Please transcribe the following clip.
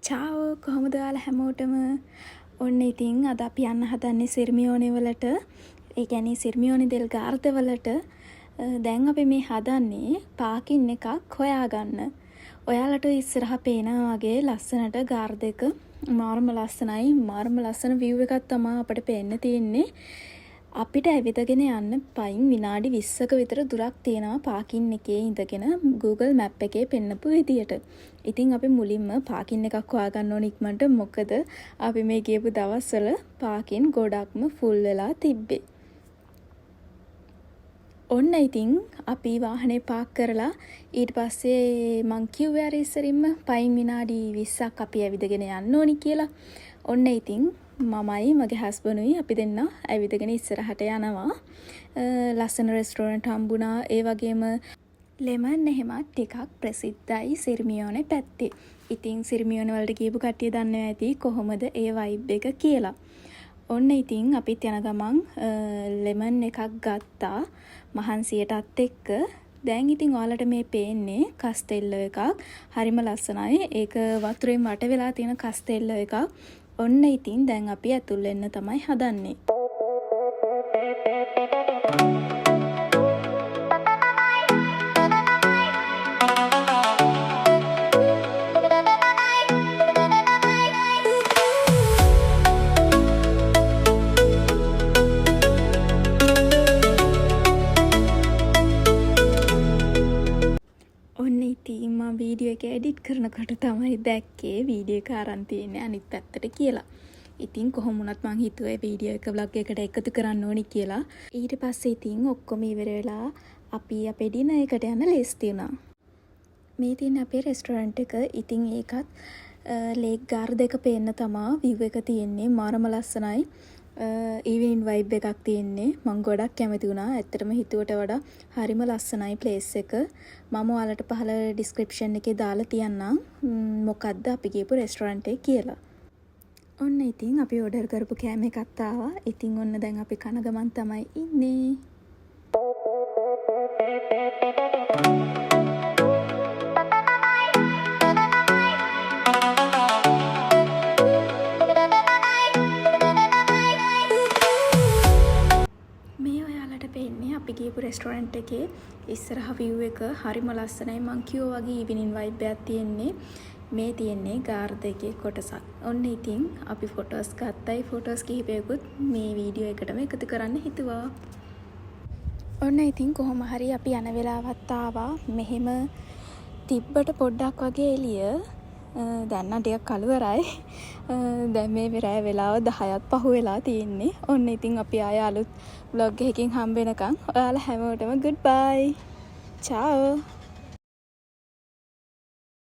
චාවෝ කොහොමද ඔයාලා හැමෝටම ඔන්න ඉතින් අද අපි යන්න හදන්නේ සිර්මියෝනේ වලට ඒ කියන්නේ සිර්මියෝනේ දෙල් ගාර්ද වලට දැන් අපි මේ හදන්නේ පාකින් එකක් හොයාගන්න. ඔයාලට ඉස්සරහ පේනවා වගේ ලස්සනට ගාර්ද එක මාරම ලස්සන view එකක් තමයි අපිට පේන්න තියෙන්නේ. අපිට ඇවිදගෙන යන්න පයින් විනාඩි 20ක විතර දුරක් තියෙනවා පාකින් එකේ ඉඳගෙන Google Map එකේ පෙන්නපු විදියට. ඉතින් අපි මුලින්ම පාකින් එකක් හොයාගන්න ඕන ඉක්මනට මොකද අපි මේ ගියපු දවස්වල පාකින් ගොඩක්ම ෆුල් වෙලා තිබ්බේ. ඔන්න ඉතින් අපි වාහනේ පාක් කරලා ඊට පස්සේ මං කිව්වේ අර ඉස්සරින්ම පයින් විනාඩි 20ක් අපි ඇවිදගෙන යන්න ඕනි කියලා. ඔන්න ඉතින් මමයි මගේ හස්බන්ඩුයි අපි දෙන්න ඇවිදගෙන ඉස්සරහට යනවා. ලස්සන රෙස්ටෝරන්ට් හම්බුණා. ඒ වගේම ලෙමන් එහෙමත් ටිකක් ප්‍රසිද්ධයි සිර්මියෝනේ පැත්තේ. ඉතින් සිර්මියෝනේ වලට ගියපු කට්ටිය දන්නවා ඇති කොහොමද ඒ වයිබ් එක කියලා. ඔන්න ඉතින් අපිත් යන ගමන් ලෙමන් එකක් ගත්තා මහන්සියටත් එක්ක. දැන් ඉතින් ඔයාලට මේ පේන්නේ කස්තෙල්ලෝ එකක්. හරිම ලස්සනයි. ඒක වතුරෙන් වට වෙලා තියෙන කස්තෙල්ලෝ එකක්. ඔන්න ඉතින් දැන් අපි ඇතුල් වෙන්න තමයි හදන්නේ. ඔන්න ඉතින් මම වීඩියෝ එක එඩිට් කරනකොට තමයි දැක්කේ වීඩියෝ එක අරන් තියෙන්නේ අනිත් පැත්තට කියලා. ඉතින් කොහොම වුණත් මං හිතුවේ වීඩියෝ එක vlog එකට එකතු කරන්න ඕනි කියලා. ඊට පස්සේ ඉතින් ඔක්කොම ඉවර වෙලා අපි අපේ ඩිනර් එකට යන්න ලෑස්ති වුණා. මේ තියෙන අපේ රෙස්ටෝරන්ට් එක. ඉතින් ඒකත් ලේක් ගාර්ඩ් එක පේන්න තමයි view එක තියෙන්නේ. මාරම ලස්සනයි. ඉවිනින් වයිබ් එකක් තියෙන්නේ. මම ගොඩක් කැමති වුණා. ඇත්තටම හිතුවට වඩා හරිම ලස්සනයි ප්ලේස් එක. මම ඔයාලට පහළ ඩිස්ක්‍රිප්ෂන් එකේ දාලා තියන්නම් මොකද්ද අපි ගියපු රෙස්ටෝරන්ට් එක කියලා. ඔන්න ඉතින් අපි ඕඩර් කරපු කෑම එකත් ආවා. ඉතින් ඔන්න දැන් අපි කන ගමන් තමයි ඉන්නේ. අපි ගියපු රෙස්ටෝරන්ට් එකේ ඉස්සරහ view එක හරිම ලස්සනයි. මං කිව්වා වගේ ඉවිනින් වයිබ් එකක් තියෙන්නේ. මේ තියෙන්නේ ගාර්ද එකේ කොටසක්. ඔන්න ඉතින් අපි ෆොටෝස් ගත්තයි. ෆොටෝස් කිහිපයකුත් මේ වීඩියෝ එකටම එකතු කරන්න හිතුවා. ඔන්න ඉතින් කොහොම හරි අපි යන වෙලාවත් ආවා. මෙහෙම තිබ්බට පොඩ්ඩක් වගේ එළිය. දැන් නම් ටිකක් කළුවරයි. දැන් මේ රෑ වෙලාව 10ත් පහු වෙලා තියෙන්නේ. ඔන්න ඉතින් අපි ආය අලුත් vlog එකකින් හම්බ වෙනකන් ඔයාලා හැමෝටම goodbye. ciao